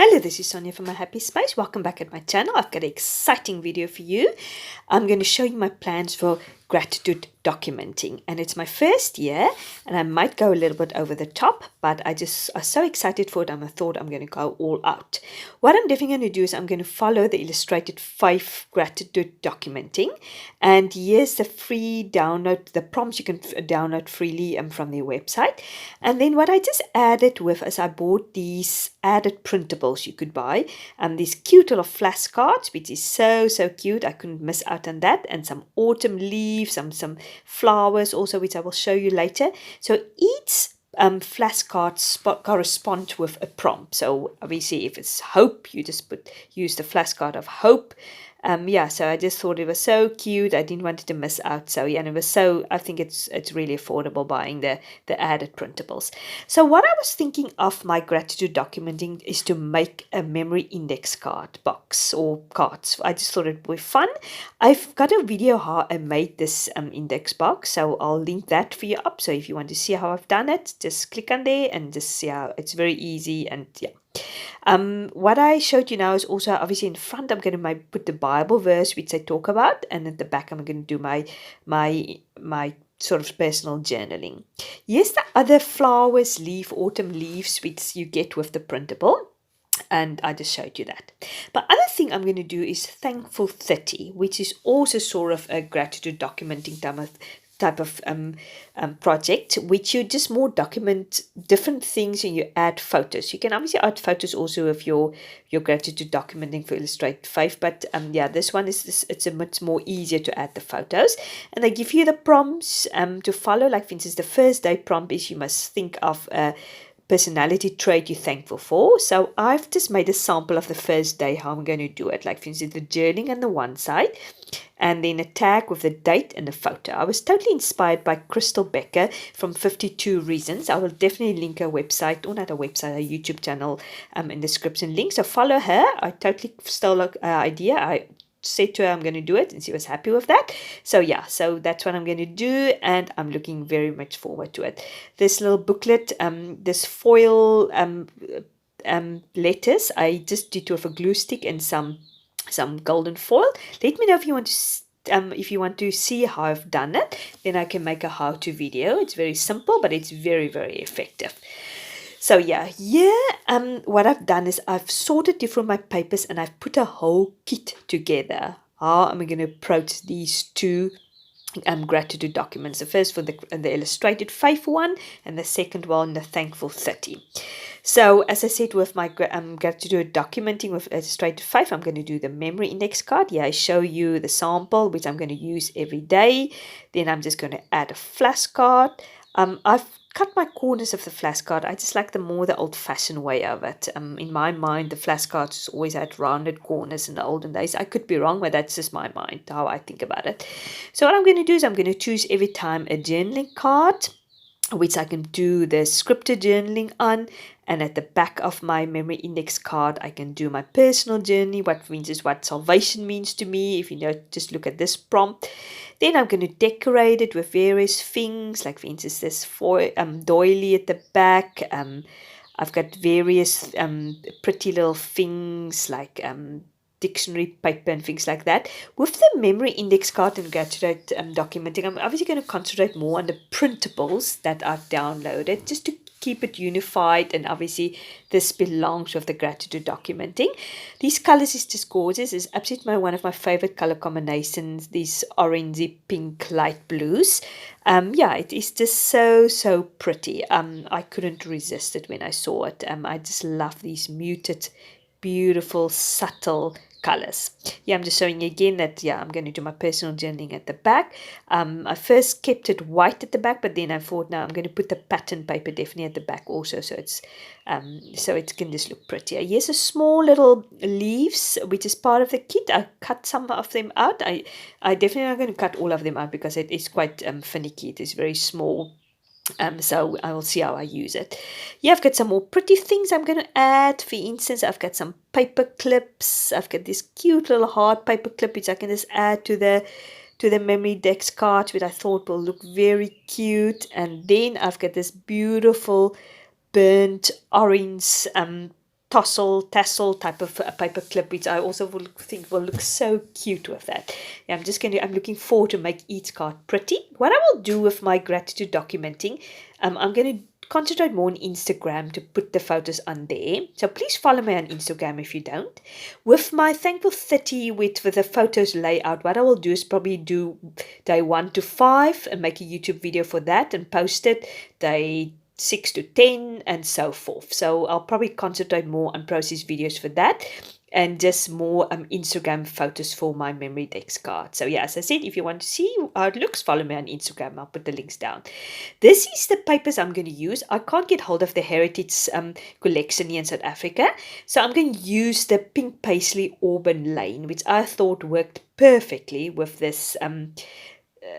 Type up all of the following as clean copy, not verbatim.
Hello, this is Sonja from My Happy Space. Welcome back at my channel. I've got an exciting video for you. I'm going to show you my plans for gratitude documenting, and it's my first year, and I might go a little bit over the top, but I'm so excited for it. I thought I'm going to go all out. What I'm definitely going to do is I'm going to follow the illustrated 5 gratitude documenting, and here's the free download, the prompts you can download freely from their website. And then what I just added with is I bought these added printables you could buy, these cute little flashcards, which is so cute. I couldn't miss out on that, and some autumn leaves, some flowers also, which I will show you later. So each flashcard correspond with a prompt. So obviously if it's hope, you just use the flashcard of hope. So I just thought it was so cute. I didn't want it to miss out. So yeah, and it was I think it's really affordable buying the added printables. So what I was thinking of my gratitude documenting is to make a memory index card box or cards. I just thought it would be fun. I've got a video how I made this index box, so I'll link that for you up. So if you want to see how I've done it, just click on there and just see how it's very easy. And yeah. What I showed you now is also obviously in front I'm going to put the Bible verse which I talk about, and at the back I'm going to do my sort of personal journaling. Yes, the other flowers, autumn leaves which you get with the printable, and I just showed you that. But other thing I'm going to do is Thankful 30, which is also sort of a gratitude documenting type of project, which you just more document different things and you add photos. You can obviously add photos also of your gratitude documenting for Illustrated 5, but this one it's a much more easier to add the photos, and they give you the prompts to follow. Like for instance, the first day prompt is you must think of a personality trait you're thankful for. So I've just made a sample of the first day how I'm going to do it. Like for instance, the journaling on the one side, and then a tag with the date and a photo. I was totally inspired by Crystal Becker from 52 Reasons. I will definitely link her website, or not a website, a YouTube channel in the description link. So follow her. I totally stole her idea. I said to her I'm going to do it, and she was happy with that. So yeah, so that's what I'm going to do, and I'm looking very much forward to it. This little booklet, this foil letters, I just did with a glue stick and some golden foil. Let me know if you want to see how I've done it. Then I can make a how-to video. It's very simple, but it's very effective. So yeah, what I've done is I've sorted different my papers, and I've put a whole kit together. How am I going to approach these two gratitude documents? The first for the Illustrated 5 one, and the second one the Thankful 30. So as I said, with my gratitude documenting with Illustrated 5, I'm going to do the memory index card. Yeah, I show you the sample which I'm going to use every day. Then I'm just going to add a flashcard. I've cut my corners of the flashcard. I just like the old-fashioned way of it. In my mind, the flashcards always had rounded corners in the olden days. I could be wrong, but that's just my mind, how I think about it. So what I'm going to do is I'm going to choose every time a journaling card, which I can do the scripted journaling on, and at the back of my memory index card I can do my personal journey, what salvation means to me, if you know, just look at this prompt. Then I'm going to decorate it with various things, like for instance this doily at the back. I've got various pretty little things like dictionary paper and things like that. With the memory index card and gratitude documenting, I'm obviously going to concentrate more on the printables that I've downloaded, just to keep it unified, and obviously this belongs with the gratitude documenting. These colors is just gorgeous. It's absolutely one of my favorite color combinations, these orangey pink light blues. It is just so pretty. I couldn't resist it when I saw it. I just love these muted, beautiful, subtle colors. I'm just showing you again that I'm going to do my personal journaling at the back. I first kept it white at the back, but then I thought now I'm going to put the pattern paper definitely at the back also, so it's so it can just look prettier. Here's a small little leaves which is part of the kit. I cut some of them out. I definitely not going to cut all of them out because it is quite finicky. It is very small. So I will see how I use it. I've got some more pretty things I'm going to add. For instance, I've got some paper clips. I've got this cute little hard paper clip which I can just add to the MemoryDex cards, which I thought will look very cute. And then I've got this beautiful burnt orange tassel type of paper clip, which I also think will look so cute with that. Yeah, I'm looking forward to make each card pretty. What I will do with my gratitude documenting, I'm going to concentrate more on Instagram to put the photos on there. So please follow me on Instagram if you don't. With my Thankful 30 with the photos layout, what I will do is probably do day 1 to 5 and make a YouTube video for that and post it day 6 to 10 and so forth. So I'll probably concentrate more on process videos for that and just more Instagram photos for my MemoryDex card. So yeah, as I said, if you want to see how it looks, follow me on Instagram. I'll put the links down. This is the papers I'm going to use. I can't get hold of the Heritage collection here in South Africa, so I'm going to use the Pink Paisley Auburn Lane, which I thought worked perfectly with this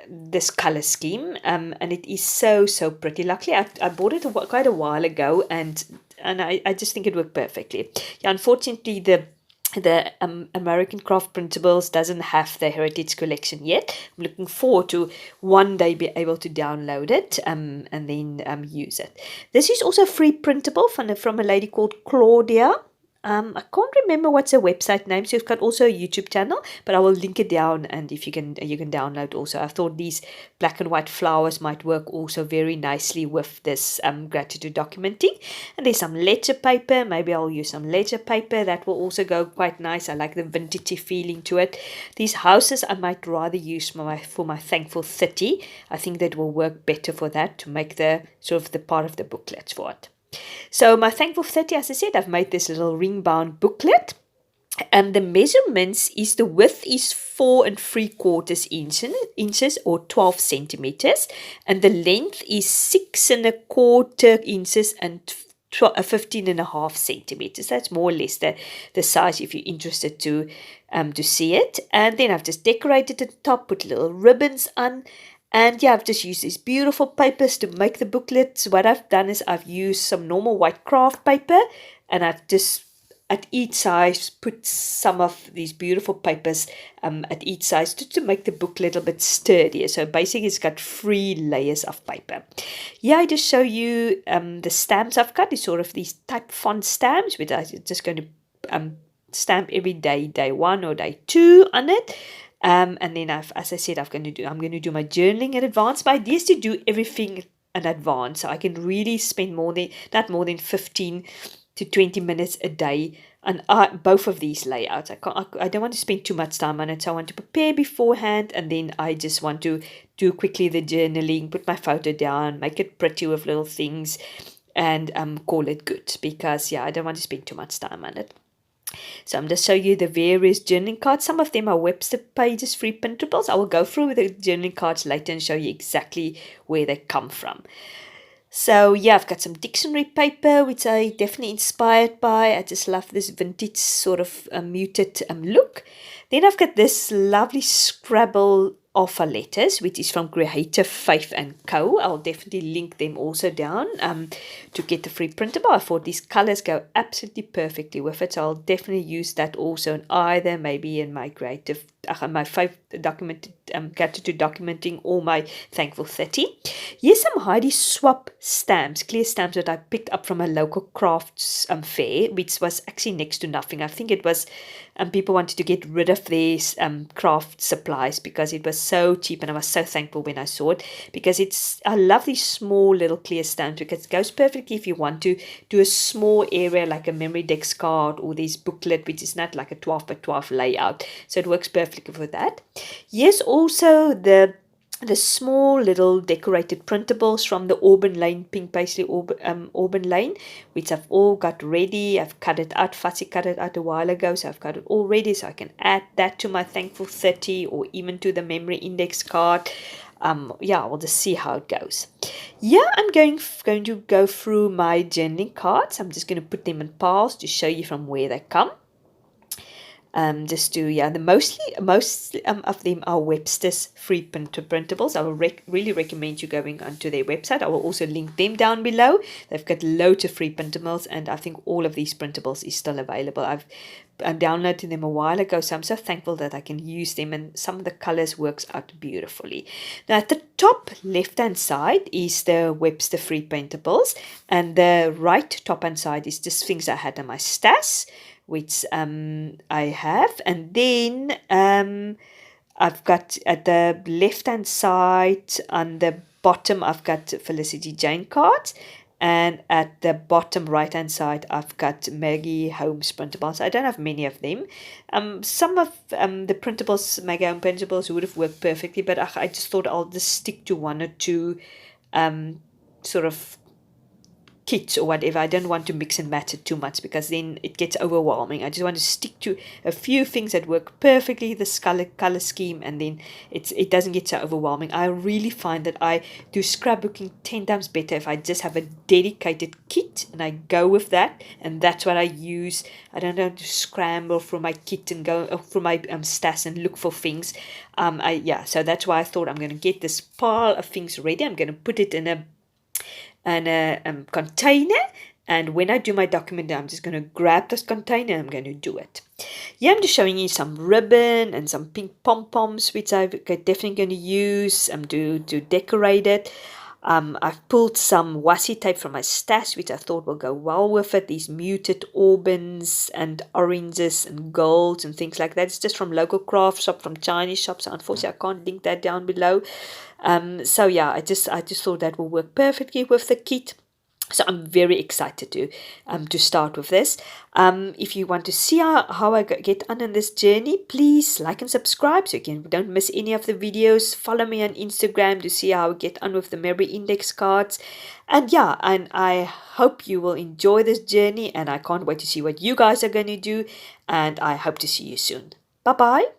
this color scheme, and it is so pretty. Luckily I bought it quite a while ago, and I just think it worked perfectly. Yeah, unfortunately the American Craft Printables doesn't have the Heritage collection yet. I'm looking forward to one day be able to download it and then use it. This is also a free printable from a lady called Claudia. I can't remember what's her website name. So you've got also a YouTube channel, but I will link it down, and if you can download also. I thought these black and white flowers might work also very nicely with this gratitude documenting. And there's some ledger paper. Maybe I'll use some ledger paper. That will also go quite nice. I like the vintagey feeling to it. These houses I might rather use for my Thankful 30. I think that will work better for that, to make the sort of the part of the booklet for it. So my Thankful 30, as I said, I've made this little ring-bound booklet. And the measurements is, the width is 4 3/4 inches or 12 centimeters. And the length is 6 1/4 inches and 15.5 centimeters. That's more or less the size if you're interested to see it. And then I've just decorated the top, put little ribbons on. And yeah, I've just used these beautiful papers to make the booklets. What I've done is I've used some normal white craft paper, and I've just at each size put some of these beautiful papers at each size to make the book a little bit sturdier. So basically it's got 3 layers of paper. Yeah, I just show you the stamps I've got. It's sort of these type font stamps, which I'm just going to stamp every day 1 or day 2 on it. And then as I said, I'm going to do my journaling in advance. My idea is to do everything in advance, so I can really spend not more than 15 to 20 minutes a day on both of these layouts. I don't want to spend too much time on it, so I want to prepare beforehand, and then I just want to do quickly the journaling, put my photo down, make it pretty with little things, and call it good, because yeah, I don't want to spend too much time on it. So I'm just showing you the various journaling cards. Some of them are Webster Pages free printables. I will go through the journaling cards later and show you exactly where they come from. So yeah, I've got some dictionary paper, which I definitely inspired by. I just love this vintage sort of muted look. Then I've got this lovely Scrabble offer letters, which is from Creative Faith and Co. I'll definitely link them also down to get the free printable. I thought these colors go absolutely perfectly with it, so I'll definitely use that also in either maybe in my my Faith gratitude documenting or my Thankful 30. Here's some Heidi Swap stamps, clear stamps that I picked up from a local crafts fair, which was actually next to nothing. I think it was people wanted to get rid of these craft supplies because it was so cheap, and I was so thankful when I saw it, because it's a lovely small little clear stamp, because it goes perfectly if you want to do a small area like a MemoryDex card or this booklet, which is not like a 12 by 12 layout, so it works perfectly for that. Yes, also the small little decorated printables from the Auburn Lane, Pink Paisley Auburn Lane, which I've all got ready. I've cut it out, fussy cut it out a while ago, so I've got it all ready, so I can add that to my Thankful 30 or even to the Memory Index card. Yeah, we'll just see how it goes. Yeah, I'm going to go through my journaling cards. I'm just going to put them in piles to show you from where they come. Most of them are Webster's free printables. I will really recommend you going onto their website. I will also link them down below. They've got loads of free printables, and I think all of these printables is still available. I've downloaded them a while ago, so I'm so thankful that I can use them, and some of the colors works out beautifully. Now at the top left-hand side is the Webster Free Printables, and the right top-hand side is just things I had in my stash, which I have. And then I've got at the left-hand side on the bottom, I've got Felicity Jane cards. And at the bottom right-hand side, I've got Maggie Holmes printables. I don't have many of them. Some of the printables, Maggie Holmes printables, would have worked perfectly, but I just thought I'll just stick to one or two sort of kits or whatever. I don't want to mix and match it too much because then it gets overwhelming. I just want to stick to a few things that work perfectly, this color scheme, and then it doesn't get so overwhelming. I really find that I do scrapbooking 10 times better if I just have a dedicated kit and I go with that, and that's what I use. I don't have to scramble for my kit and go for my stash and look for things. So that's why I thought I'm going to get this pile of things ready. I'm going to put it in a container, and when I do my document, I'm just going to grab this container and I'm going to do it. Yeah, I'm just showing you some ribbon and some pink pom-poms, which I'm definitely going to use to decorate it. I've pulled some washi tape from my stash, which I thought will go well with it. These muted aubens and oranges and golds and things like that. It's just from local craft shop, from Chinese shops. So unfortunately, I can't link that down below. So yeah, I just thought that will work perfectly with the kit. So I'm very excited to start with this. If you want to see how I get on in this journey, please like and subscribe so you don't miss any of the videos. Follow me on Instagram to see how I get on with the MemoryDex cards. And yeah, and I hope you will enjoy this journey, and I can't wait to see what you guys are going to do, and I hope to see you soon. Bye-bye.